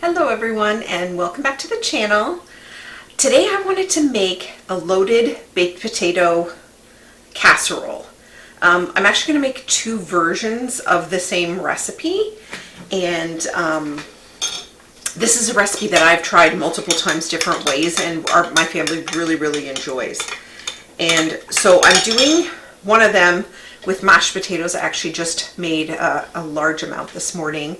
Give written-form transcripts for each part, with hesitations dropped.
Hello everyone and welcome back to the channel. Today I wanted to make a loaded baked potato casserole. I'm actually going to make two versions of the same recipe, and this is a recipe that I've tried multiple times different ways and my family really enjoys. And so I'm doing one of them with mashed potatoes. I actually just made a large amount this morning.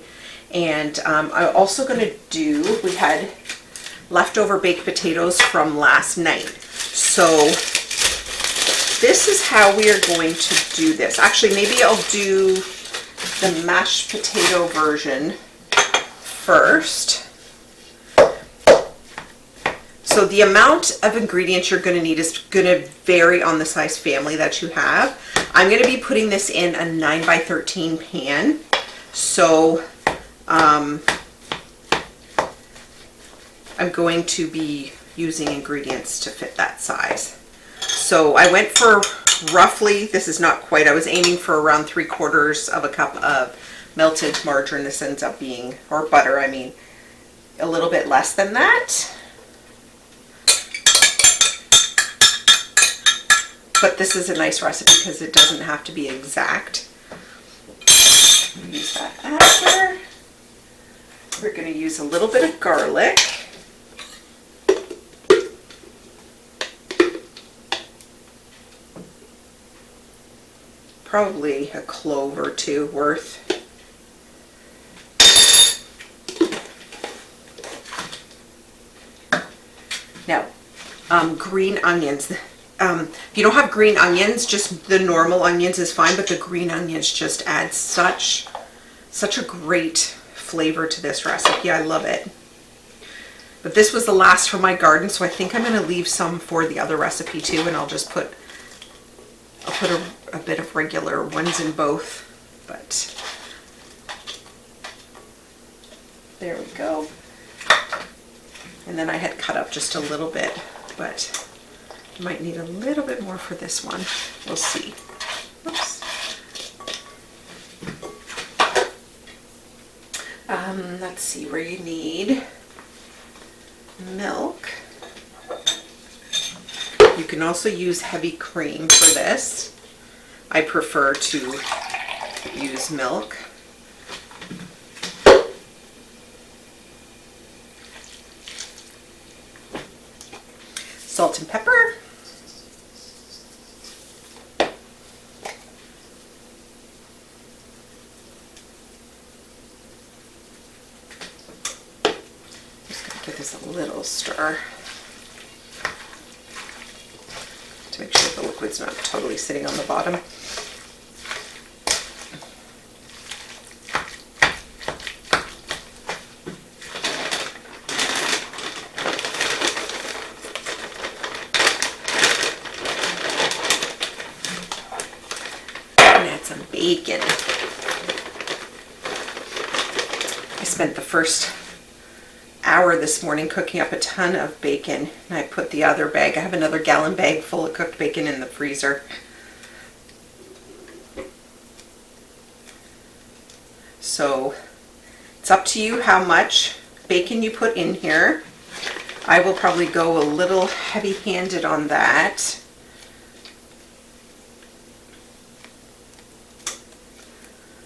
And I'm also going to do, we had leftover baked potatoes from last night. So this is how we are going to do this. Actually, maybe I'll do the mashed potato version first. So the amount of ingredients you're going to need is going to vary on the size family that you have. I'm going to be putting this in a 9x13 pan. So I'm going to be using ingredients to fit that size. So I went for roughly, this is not quite, I was aiming for around 3/4 of a cup of melted margarine. This ends up being, or butter, I mean, a little bit less than that. But this is a nice recipe because it doesn't have to be exact. Use that after. We're going to use a little bit of garlic. Probably a clove or two worth. Now, green onions. If you don't have green onions, just the normal onions is fine, but the green onions just add such a great flavor to this recipe. I love it. But this was the last from my garden, so I think I'm going to leave some for the other recipe too, and I'll put a bit of regular ones in both. But there we go. And then I had cut up just a little bit, but I might need a little bit more for this one. We'll see. Oops. Let's see, where you need milk. You can also use heavy cream for this. I prefer to use milk. Salt and pepper. Give this a little stir to make sure the liquid's not totally sitting on the bottom. And add some bacon. I spent the first hour this morning cooking up a ton of bacon, and I put the other bag, I have another gallon bag full of cooked bacon in the freezer. So it's up to you how much bacon you put in here. I will probably go a little heavy-handed on that.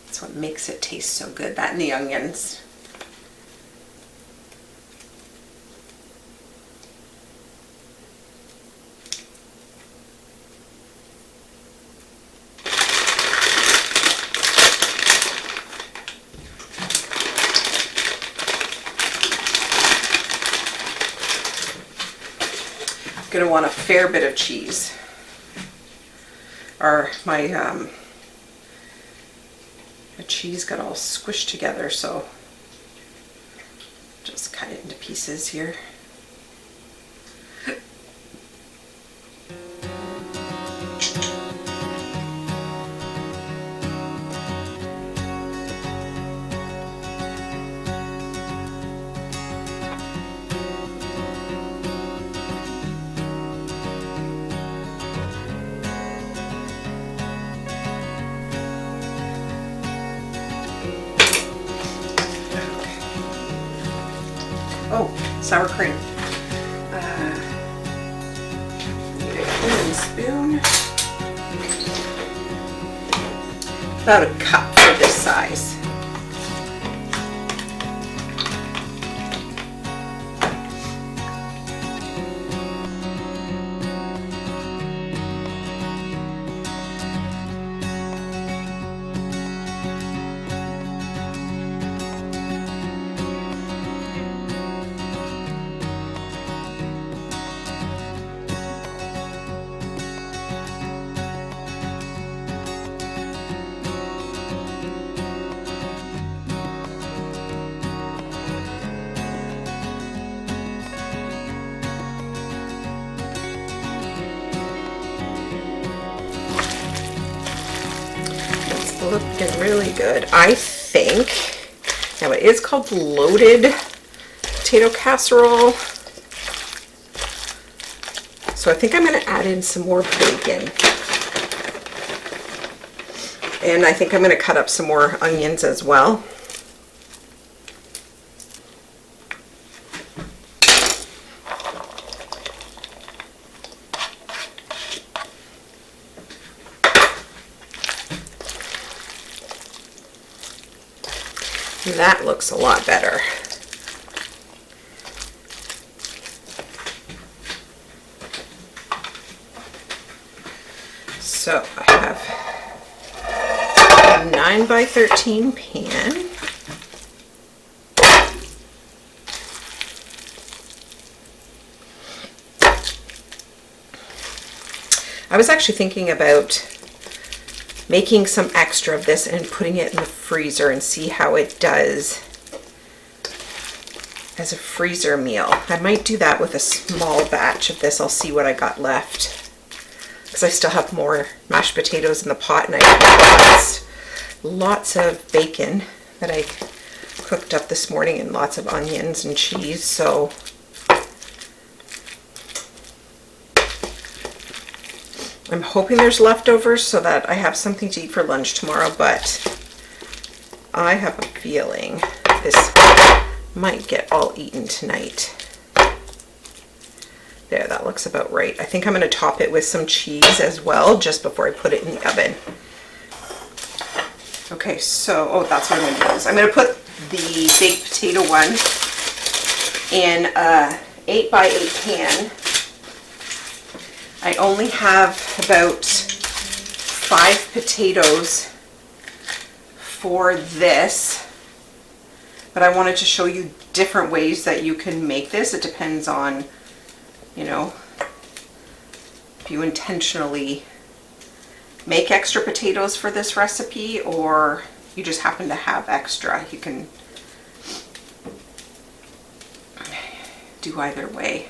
That's what makes it taste so good, that and the onions. Going to want a fair bit of cheese, or my cheese got all squished together, so just cut it into pieces here. sour cream. Need a wooden spoon. About a cup for this size. Looking really good. I think, now it is called loaded potato casserole. So I think I'm going to add in some more bacon. And I think I'm going to cut up some more onions as well. That looks a lot better. So I have a 9 by 13 pan. I was actually thinking about making some extra of this and putting it in the freezer and see how it does as a freezer meal. I might do that with a small batch of this. I'll see what I got left, because I still have more mashed potatoes in the pot, and I have lots of bacon that I cooked up this morning and lots of onions and cheese. So I'm hoping there's leftovers so that I have something to eat for lunch tomorrow, but I have a feeling this might get all eaten tonight. There, that looks about right. I think I'm going to top it with some cheese as well just before I put it in the oven. Okay, so, oh, that's what I'm going to use. I'm going to put the baked potato one in a 8 by 8 pan. I only have about 5 potatoes for this, but I wanted to show you different ways that you can make this. It depends on, you know, if you intentionally make extra potatoes for this recipe or you just happen to have extra. You can do either way.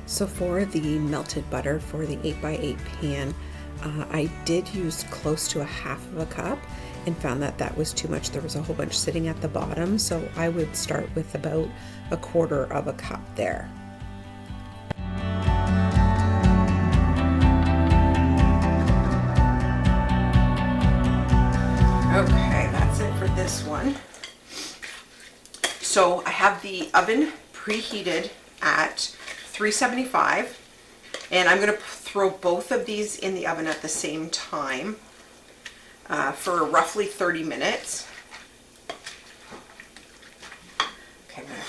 So for the melted butter for the 8 by 8 pan, I did use close to a half of a cup and found that that was too much. There was a whole bunch sitting at the bottom, so I would start with about a quarter of a cup there. Okay, that's it for this one. So I have the oven preheated at 375, and I'm going to throw both of these in the oven at the same time for roughly 30 minutes. Okay, I'm going to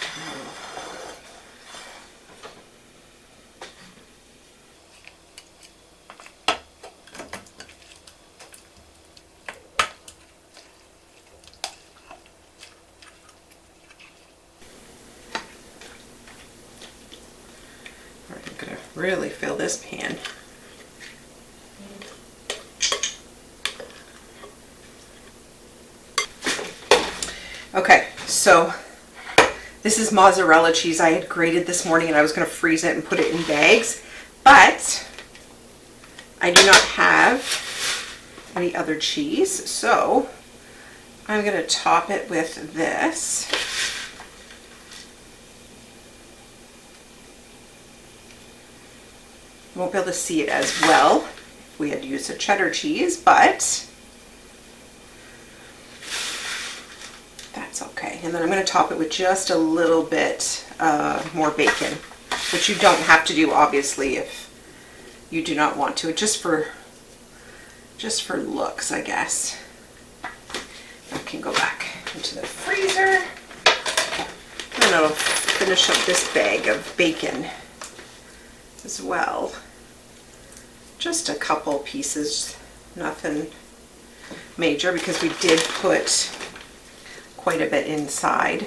I'm going to really fill this pan. Okay, so this is mozzarella cheese I had grated this morning, and I was going to freeze it and put it in bags, but I do not have any other cheese, so I'm going to top it with this. You won't be able to see it as well if we had used a cheddar cheese, but that's okay. And then I'm going to top it with just a little bit more bacon, which you don't have to do, obviously, if you do not want to. Just for looks, I guess. I can go back into the freezer, and I'll finish up this bag of bacon as well. Just a couple pieces, nothing major, because we did put quite a bit inside.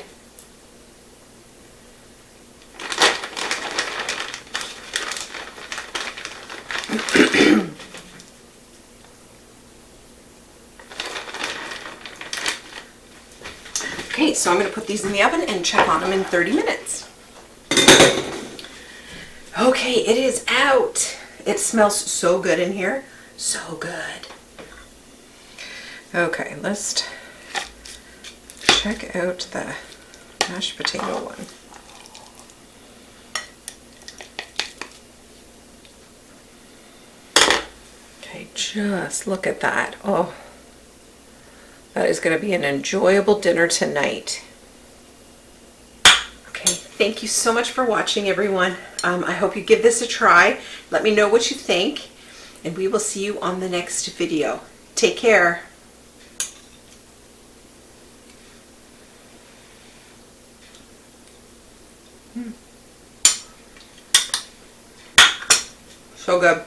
Okay, so I'm going to put these in the oven and check on them in 30 minutes. Okay, it is out. It smells so good in here. So good. Okay, let's check out the mashed potato one. Okay, just look at that. Oh, that is going to be an enjoyable dinner tonight. Okay, thank you so much for watching, everyone. I hope you give this a try. Let me know what you think, and we will see you on the next video. Take care. So good.